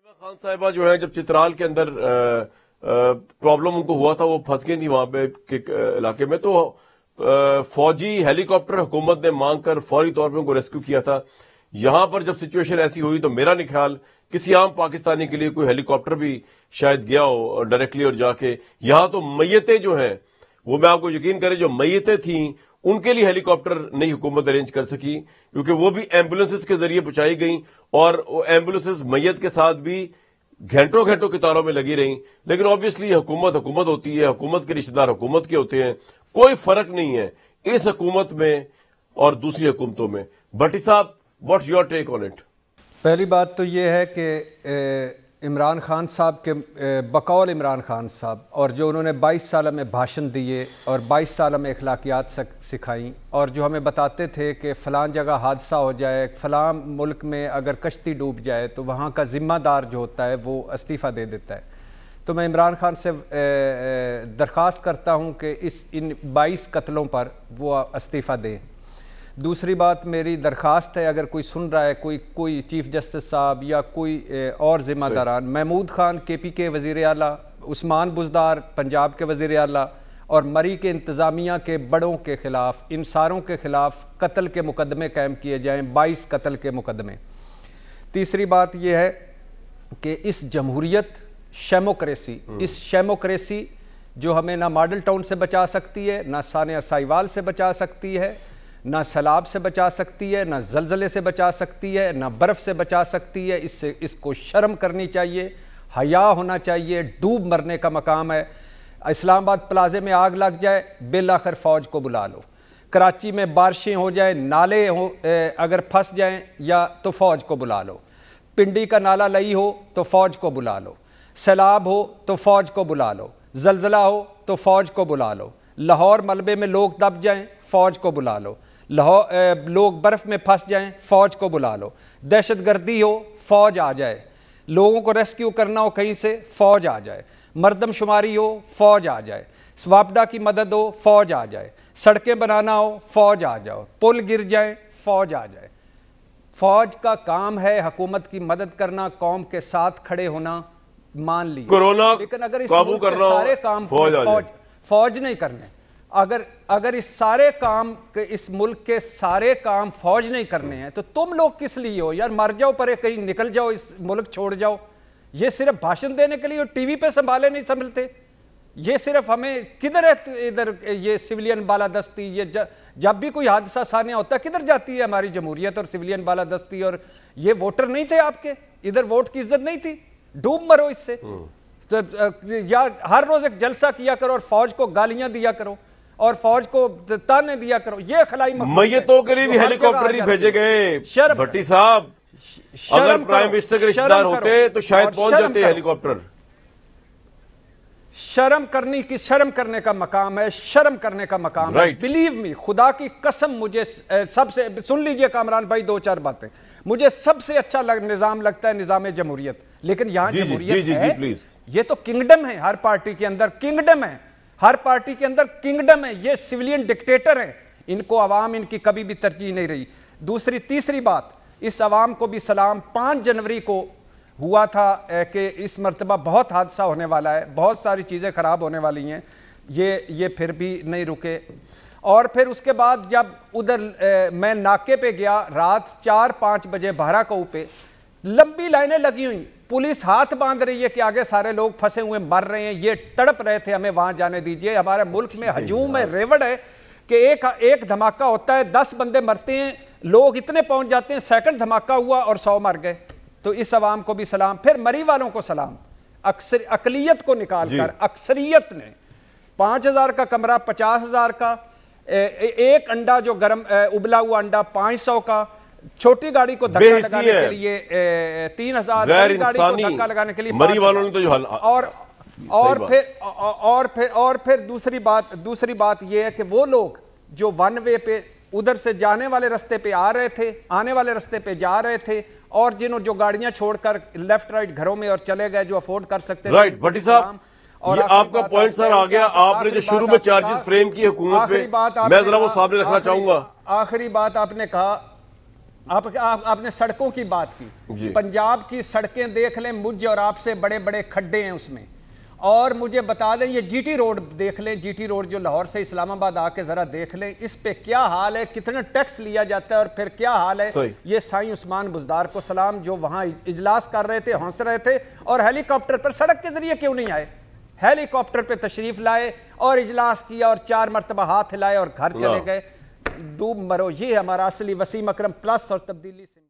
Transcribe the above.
خان صاحبہ جو ہے جب چترال کے اندر پرابلم ان کو ہوا تھا، وہ پھنس گئی تھی وہاں پہ علاقے میں، تو فوجی ہیلی کاپٹر حکومت نے مانگ کر فوری طور پہ ان کو ریسکیو کیا تھا۔ یہاں پر جب سچویشن ایسی ہوئی تو میرا نہیں خیال کسی عام پاکستانی کے لیے کوئی ہیلی کاپٹر بھی شاید گیا ہو ڈائریکٹلی، اور جا کے یہاں تو میتیں جو ہیں وہ میں آپ کو یقین کریں جو میتیں تھیں ان کے لیے ہیلی کاپٹر نہیں حکومت ارینج کر سکی، کیونکہ وہ بھی ایمبولینسز کے ذریعے پہنچائی گئیں، اور وہ ایمبولینسز میت کے ساتھ بھی گھنٹوں گھنٹوں قطاروں میں لگی رہیں۔ لیکن آبویسلی حکومت ہوتی ہے، حکومت کے رشتہ دار حکومت کے ہوتے ہیں، کوئی فرق نہیں ہے اس حکومت میں اور دوسری حکومتوں میں۔ بھٹی صاحب، what's your take on it? پہلی بات تو یہ ہے کہ عمران خان صاحب کے بقول عمران خان صاحب، اور جو انہوں نے 22 سالہ میں بھاشن دیے اور 22 سالہ میں اخلاقیات سکھائیں، اور جو ہمیں بتاتے تھے کہ فلاں جگہ حادثہ ہو جائے، فلاں ملک میں اگر کشتی ڈوب جائے تو وہاں کا ذمہ دار جو ہوتا ہے وہ استعفیٰ دے دیتا ہے۔ تو میں عمران خان سے درخواست کرتا ہوں کہ ان 22 قتلوں پر وہ استعفیٰ دیں۔ دوسری بات میری درخواست ہے، اگر کوئی سن رہا ہے، کوئی چیف جسٹس صاحب یا کوئی اور ذمہ داران، محمود خان KP کے وزیر اعلیٰ، عثمان بزدار پنجاب کے وزیر اعلیٰ، اور مری کے انتظامیہ کے بڑوں کے خلاف، ان ساروں کے خلاف قتل کے مقدمے قائم کیے جائیں، 22 قتل کے مقدمے۔ تیسری بات یہ ہے کہ اس جمہوریت اس شیموکریسی جو ہمیں نہ ماڈل ٹاؤن سے بچا سکتی ہے، نہ ثانیہ سائیوال سے بچا سکتی ہے، نہ سیلاب سے بچا سکتی ہے، نہ زلزلے سے بچا سکتی ہے، نہ برف سے بچا سکتی ہے۔ اس کو شرم کرنی چاہیے، حیا ہونا چاہیے، ڈوب مرنے کا مقام ہے۔ اسلام آباد پلازے میں آگ لگ جائے، بالآخر فوج کو بلا لو۔ کراچی میں بارشیں ہو جائیں، نالے اگر پھنس جائیں یا تو فوج کو بلا لو۔ پنڈی کا نالہ لئی ہو تو فوج کو بلا لو۔ سیلاب ہو تو فوج کو بلا لو۔ زلزلہ ہو تو فوج کو بلا لو۔ لاہور ملبے میں لوگ دب جائیں، فوج کو بلا لو۔ لوگ برف میں پھنس جائیں، فوج کو بلا لو۔ دہشت گردی ہو، فوج آ جائے۔ لوگوں کو ریسکیو کرنا ہو کہیں سے، فوج آ جائے۔ مردم شماری ہو، فوج آ جائے۔ سواپڈا کی مدد ہو، فوج آ جائے۔ سڑکیں بنانا ہو، فوج آ جاؤ۔ پل گر جائیں، فوج آ جائے۔ فوج کا کام ہے حکومت کی مدد کرنا، قوم کے ساتھ کھڑے ہونا، مان لی۔ لیکن اگر اس ملک کے سارے کام فوج نہیں کرنے، اگر اس سارے کام اس ملک کے سارے کام فوج نہیں کرنے ہیں تو تم لوگ کس لیے ہو یار؟ مر جاؤ پرے، کہیں نکل جاؤ، اس ملک چھوڑ جاؤ۔ یہ صرف بھاشن دینے کے لیے ٹی وی پہ سنبھالے نہیں سنبھلتے۔ یہ صرف ہمیں کدھر ہے ادھر یہ سویلین بالادستی؟ یہ جب بھی کوئی حادثہ سامنے ہوتا ہے کدھر جاتی ہے ہماری جمہوریت اور سویلین بالادستی؟ اور یہ ووٹر نہیں تھے آپ کے ادھر، ووٹ کی عزت نہیں تھی؟ ڈوب مرو اس سے، یا ہر روز ایک جلسہ کیا کرو اور فوج کو گالیاں دیا کرو اور فوج کو تانے دیا کرو۔ یہ خلائی میتوں کے لیے بھی ہیلی کاپٹر نہیں بھیجے گئے بھٹی صاحب۔ اگر پرائم منسٹر کے رشتہ دار ہوتے تو شاید پہنچ جاتے ہیلی کاپٹر۔ شرم کرنے کا مقام ہے، شرم کرنے کا مقام ہے۔ بلیو می، خدا کی قسم، مجھے سب سے، سن لیجئے کامران بھائی دو چار باتیں، مجھے سب سے اچھا نظام لگتا ہے نظام جمہوریت۔ لیکن یہاں جمہوریت ہے، یہ تو کنگڈم ہے، ہر پارٹی کے اندر کنگڈم ہے، ہر پارٹی کے اندر کنگڈم ہے۔ یہ سویلین ڈکٹیٹر ہیں، ان کو عوام ان کی کبھی بھی ترجیح نہیں رہی۔ تیسری بات، اس عوام کو بھی سلام۔ 5 جنوری کو ہوا تھا کہ اس مرتبہ بہت حادثہ ہونے والا ہے، بہت ساری چیزیں خراب ہونے والی ہیں، یہ پھر بھی نہیں رکے۔ اور پھر اس کے بعد جب ادھر میں ناکے پہ گیا رات 4-5 بجے بہرا کاؤ پہ، لمبی لائنیں لگی ہوئی، پولیس ہاتھ باندھ رہی ہے کہ آگے سارے لوگ پھنسے ہوئے مر رہے ہیں، یہ تڑپ رہے تھے ہمیں وہاں جانے دیجئے۔ ہمارے ملک میں ہجوم ہے، ریوڑ ہے کہ ایک دھماکہ ہوتا ہے، 10 بندے مرتے ہیں، لوگ اتنے پہنچ جاتے ہیں، سیکنڈ دھماکہ ہوا اور 100 مر گئے۔ تو اس عوام کو بھی سلام۔ پھر مری والوں کو سلام، اقلیت کو نکال کر اکثریت نے 5000 کا کمرہ 50,000 کا، ایک انڈا جو گرم ابلا ہوا انڈا 500 کا، چھوٹی گاڑی کو دھکا لگانے کے لیے 3000، بڑی گاڑی کو دھکا لگانے کے لیے مری والوں نے تو جو حل اور پھر دوسری بات یہ ہے کہ وہ لوگ جو ون وے پہ ادھر سے جانے والے رستے پہ آ رہے تھے، آنے والے رستے پہ جا رہے تھے، اور جو گاڑیاں چھوڑ کر لیفٹ رائٹ گھروں میں اور چلے گئے جو افورڈ کر سکتے تھے۔ بھٹی صاحب، یہ آپ کا پوائنٹ سر آ گیا۔ آپ نے جو شروع میں چارجز فریم کی حکومت پہ، میں ذرا وہ سامنے رکھنا چاہوں گا۔ آخری بات آپ نے کہا آپ نے سڑکوں کی بات کی، پنجاب کی سڑکیں دیکھ لیں، مجھ اور آپ سے بڑے بڑے کھڈے ہیں اس میں، اور مجھے بتا دیں یہ جی ٹی روڈ دیکھ لیں، جی ٹی روڈ جو لاہور سے اسلام آباد آ کے ذرا دیکھ لیں، اس پہ کیا حال ہے، کتنا ٹیکس لیا جاتا ہے، اور پھر کیا حال ہے۔ یہ سائیں عثمان بزدار کو سلام، جو وہاں اجلاس کر رہے تھے، ہنس رہے تھے، اور ہیلی کاپٹر پر سڑک کے ذریعے کیوں نہیں آئے، ہیلی کاپٹر پہ تشریف لائے اور اجلاس کیا اور 4 مرتبہ ہاتھ ہلائے اور گھر چلے گئے۔ ڈوب مرو، یہ ہمارا اصلی وسیم اکرم پلس اور تبدیلی سے